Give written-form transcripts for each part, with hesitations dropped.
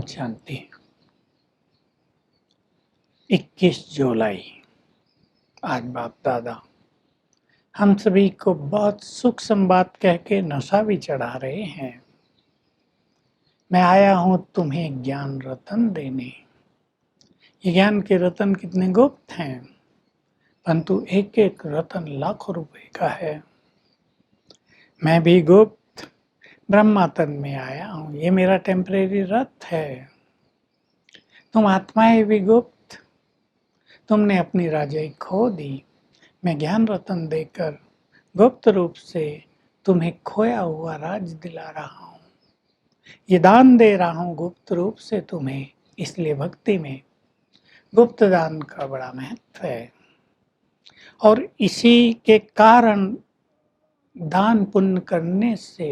शांति। 21 जुलाई आज बाप दादा हम सभी को बहुत सुख संबाद कह के नशा भी चढ़ा रहे हैं। मैं आया हूँ तुम्हें ज्ञान रतन देने। ये ज्ञान के रतन कितने गुप्त हैं, परंतु एक एक रतन लाखों रुपए का है। मैं भी गुप्त ब्रह्मा तन में आया हूँ, ये मेरा टेम्परेरी रथ है। तुम आत्माएं भी गुप्त, तुमने अपनी राजाई खो दी। मैं ज्ञान रतन देकर गुप्त रूप से तुम्हें खोया हुआ राज दिला रहा हूँ। ये दान दे रहा हूँ गुप्त रूप से तुम्हें, इसलिए भक्ति में गुप्त दान का बड़ा महत्व है। और इसी के कारण दान पुण्य करने से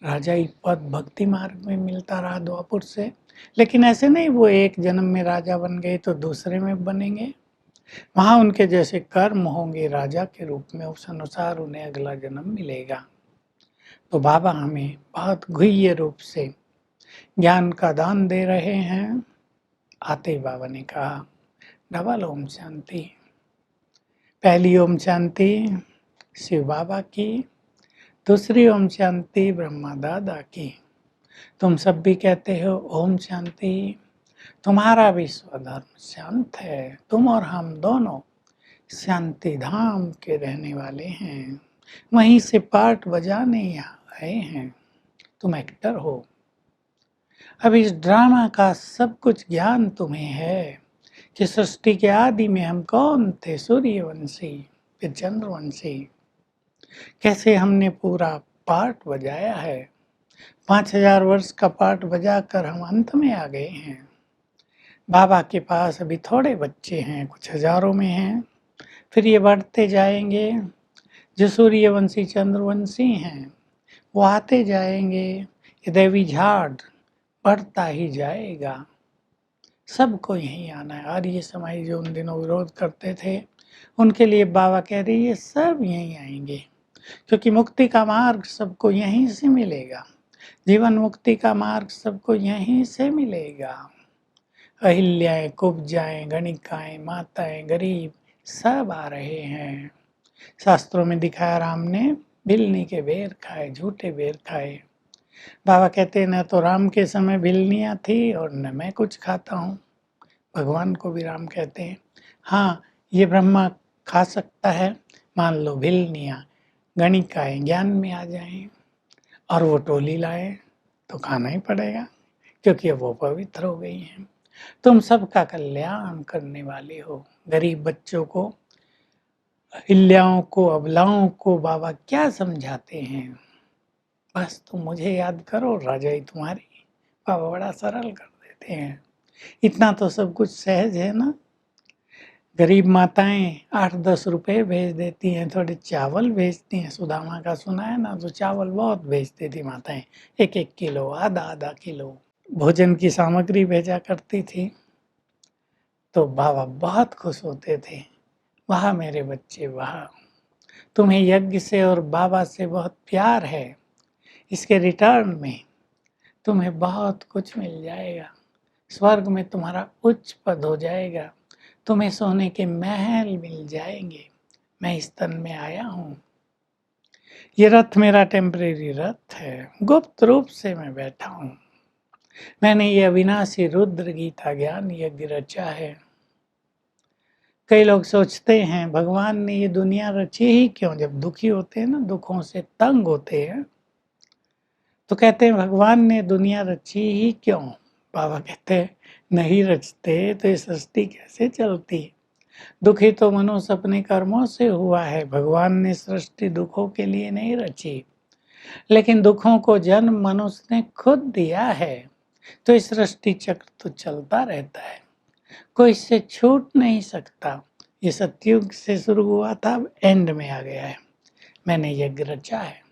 राजाई पद भक्ति मार्ग में मिलता रहा द्वापुर से। लेकिन ऐसे नहीं वो एक जन्म में राजा बन गए तो दूसरे में बनेंगे, वहाँ उनके जैसे कर्म होंगे राजा के रूप में, उस अनुसार उन्हें अगला जन्म मिलेगा। तो बाबा हमें बहुत गुह्य रूप से ज्ञान का दान दे रहे हैं। आते ही बाबा ने कहा डबल ओम शांति। पहली ओम शांति शिव बाबा की, दूसरी ओम शांति ब्रह्मा दादा की। तुम सब भी कहते हो ओम शांति। तुम्हारा भी स्वधर्म शांत है, तुम और हम दोनों शांति धाम के रहने वाले हैं, वहीं से पार्ट बजाने यहाँ आए हैं। तुम एक्टर हो। अब इस ड्रामा का सब कुछ ज्ञान तुम्हें है कि सृष्टि के आदि में हम कौन थे, सूर्यवंशी फिर चंद्रवंशी। कैसे हमने पूरा पार्ट बजाया है, 5000 वर्ष का पार्ट बजाकर हम अंत में आ गए हैं। बाबा के पास अभी थोड़े बच्चे हैं, कुछ हजारों में हैं, फिर ये बढ़ते जाएंगे। जो सूर्यवंशी चंद्रवंशी हैं वो आते जाएंगे, ये दैवी झाड़ बढ़ता ही जाएगा। सबको यहीं आना है। आर्य समाज जो उन दिनों विरोध करते थे उनके लिए बाबा कह रहे ये सब यहीं आएंगे, क्योंकि मुक्ति का मार्ग सबको यहीं से मिलेगा। जीवन मुक्ति का मार्ग सबको यहीं से मिलेगा। अहिल्याएं, कुब्जाएं, गणिकाएं, माताएं, गरीब सब आ रहे हैं। शास्त्रों में दिखाया राम ने भिलनी के बेर खाए, झूठे बेर खाए। बाबा कहते हैं न तो राम के समय भिलनियाँ थी और न मैं कुछ खाता हूँ। भगवान को भी राम कहते हैं। हाँ, ये ब्रह्मा खा सकता है, मान लो भिलनियाँ गणिकाएं ज्ञान में आ जाएं और वो टोली लाए तो खाना ही पड़ेगा, क्योंकि अब वो पवित्र हो गई हैं। तुम सबका कल्याण करने वाले हो। गरीब बच्चों को, अहिल्याओं को, अबलाओं को बाबा क्या समझाते हैं, बस तुम मुझे याद करो, राजाई तुम्हारी। बाबा बड़ा सरल कर देते हैं। इतना तो सब कुछ सहज है ना। गरीब माताएं 8-10 रुपए भेज देती हैं, थोड़े चावल भेजती हैं। सुदामा का सुना है ना, तो चावल बहुत भेजती थी माताएं, 1-1 किलो, आधा-आधा किलो भोजन की सामग्री भेजा करती थी। तो बाबा बहुत खुश होते थे, वाह मेरे बच्चे वाह, तुम्हें यज्ञ से और बाबा से बहुत प्यार है, इसके रिटर्न में तुम्हें बहुत कुछ मिल जाएगा। स्वर्ग में तुम्हारा उच्च पद हो जाएगा, तुम्हें सोने के महल मिल जाएंगे। मैं इस तन में आया हूँ। ये रथ मेरा टेम्परेरी रथ है, गुप्त रूप से मैं बैठा हूँ। मैंने ये अविनाशी रुद्र गीता ज्ञान यज्ञ रचा है। कई लोग सोचते हैं भगवान ने ये दुनिया रची ही क्यों। जब दुखी होते हैं ना, दुखों से तंग होते हैं, तो कहते हैं भगवान ने दुनिया रची ही क्यों। बाबा कहते हैं नहीं रचते तो ये सृष्टि कैसे चलती। दुखी तो मनुष्य अपने कर्मों से हुआ है। भगवान ने सृष्टि दुखों के लिए नहीं रची, लेकिन दुखों को जन्म मनुष्य ने खुद दिया है। तो इस सृष्टि चक्र तो चलता रहता है, कोई इससे छूट नहीं सकता। ये सतयुग से शुरू हुआ था, अब एंड में आ गया है। मैंने यज्ञ रचा है।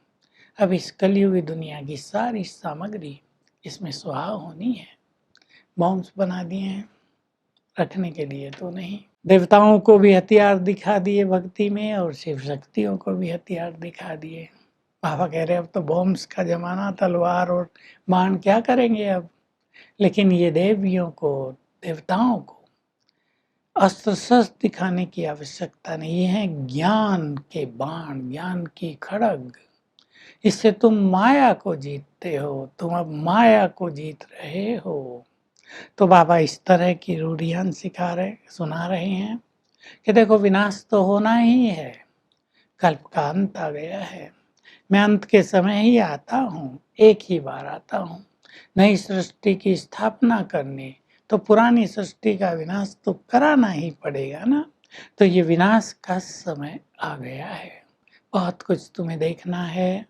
अब इस कलयुगी दुनिया की सारी सामग्री इसमें सुहाव होनी है। बॉम्ब्स बना दिए हैं रखने के लिए तो नहीं। देवताओं को भी हथियार दिखा दिए भक्ति में, और शिव शक्तियों को भी हथियार दिखा दिए। बाबा कह रहे अब तो बॉम्ब्स का जमाना, तलवार और बाण क्या करेंगे अब। लेकिन ये देवियों को, देवताओं को अस्त्र शस्त्र दिखाने की आवश्यकता नहीं, ये है ज्ञान के बाण, ज्ञान की खड़ग। इससे तुम माया को जीतते हो, तुम अब माया को जीत रहे हो। तो बाबा इस तरह की रूढ़ियां सुना रहे हैं कि देखो विनाश तो होना ही है, कल्प का अंत आ गया है, मैं अंत के समय ही आता हूँ, एक ही बार आता हूँ नई सृष्टि की स्थापना करने, तो पुरानी सृष्टि का विनाश तो कराना ही पड़ेगा ना। तो ये विनाश का समय आ गया है, बहुत कुछ तुम्हें देखना है,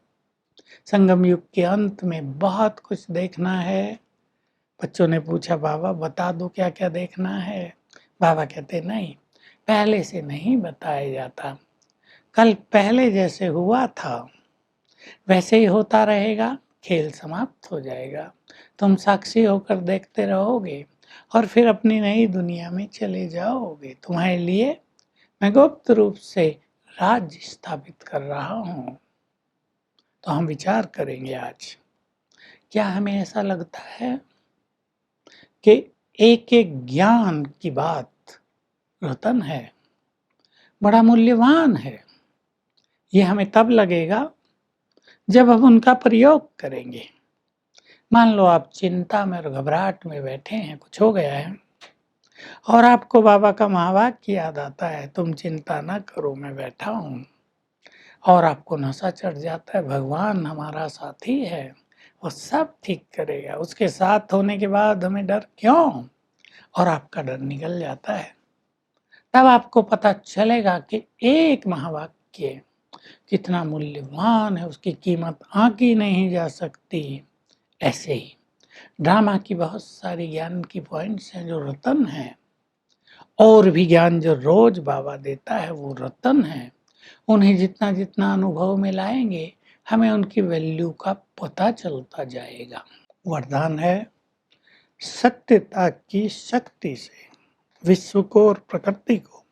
संगम युग के अंत में बहुत कुछ देखना है। बच्चों ने पूछा बाबा बता दो क्या क्या देखना है। बाबा कहते नहीं, पहले से नहीं बताया जाता, कल पहले जैसे हुआ था वैसे ही होता रहेगा, खेल समाप्त हो जाएगा, तुम साक्षी होकर देखते रहोगे और फिर अपनी नई दुनिया में चले जाओगे। तुम्हारे लिए मैं गुप्त रूप से राज्य स्थापित कर रहा हूँ। तो हम विचार करेंगे आज, क्या हमें ऐसा लगता है कि एक एक ज्ञान की बात रतन है, बड़ा मूल्यवान है। ये हमें तब लगेगा जब हम उनका प्रयोग करेंगे। मान लो आप चिंता में और घबराहट में बैठे हैं, कुछ हो गया है और आपको बाबा का महावाक्य याद आता है, तुम चिंता ना करो मैं बैठा हूँ, और आपको नशा चढ़ जाता है, भगवान हमारा साथी है, वो सब ठीक करेगा, उसके साथ होने के बाद हमें डर क्यों, और आपका डर निकल जाता है। तब आपको पता चलेगा कि एक महावाक्य कितना मूल्यवान है, उसकी कीमत आंकी नहीं जा सकती। ऐसे ही ड्रामा की बहुत सारी ज्ञान की पॉइंट्स हैं जो रतन हैं, और भी ज्ञान जो रोज बाबा देता है वो रतन है। उन्हें जितना जितना अनुभव में लाएंगे हमें उनकी वैल्यू का पता चलता जाएगा। वरदान है, सत्यता की शक्ति से विश्व को और प्रकृति को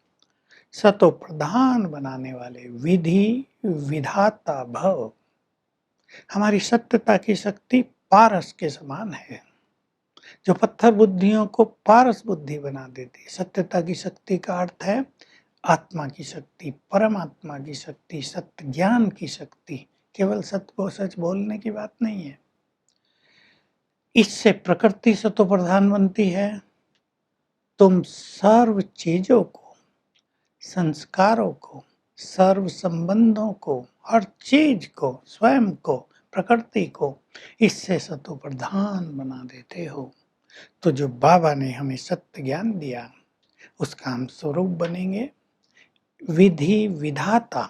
सतो प्रधान बनाने वाले विधि विधाता भव। हमारी सत्यता की शक्ति पारस के समान है, जो पत्थर बुद्धियों को पारस बुद्धि बना देती है। सत्यता की शक्ति का अर्थ है आत्मा की शक्ति, परमात्मा की शक्ति, सत्य ज्ञान की शक्ति। केवल सत्य को सच बोलने की बात नहीं है। इससे प्रकृति सतो प्रधान बनती है। तुम सर्व चीजों को, संस्कारों को, सर्व संबंधों को, हर चीज को, स्वयं को, प्रकृति को इससे सतो प्रधान बना देते हो। तो जो बाबा ने हमें सत्य ज्ञान दिया उसका हम स्वरूप बनेंगे। विधि विधाता,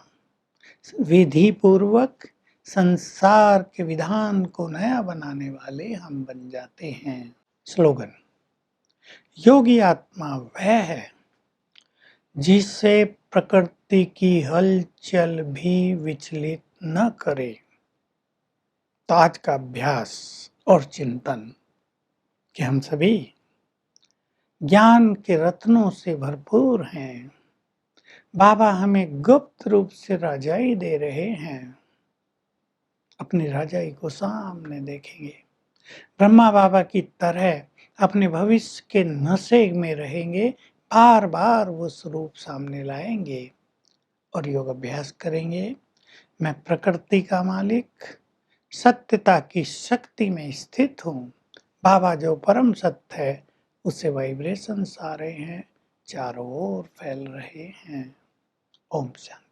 विधि पूर्वक संसार के विधान को नया बनाने वाले हम बन जाते हैं। स्लोगन, योगी आत्मा वह है जिससे प्रकृति की हलचल भी विचलित न करे। तो आज का अभ्यास और चिंतन कि हम सभी ज्ञान के रत्नों से भरपूर हैं। बाबा हमें गुप्त रूप से राजाई दे रहे हैं, अपनी राजाई को सामने देखेंगे, ब्रह्मा बाबा की तरह अपने भविष्य के नशे में रहेंगे, बार बार वो स्वरूप सामने लाएंगे और योग अभ्यास करेंगे। मैं प्रकृति का मालिक, सत्यता की शक्ति में स्थित हूँ। बाबा जो परम सत्य है उससे वाइब्रेशंस आ रहे हैं, चारों ओर फैल रहे हैं। ओम शांति।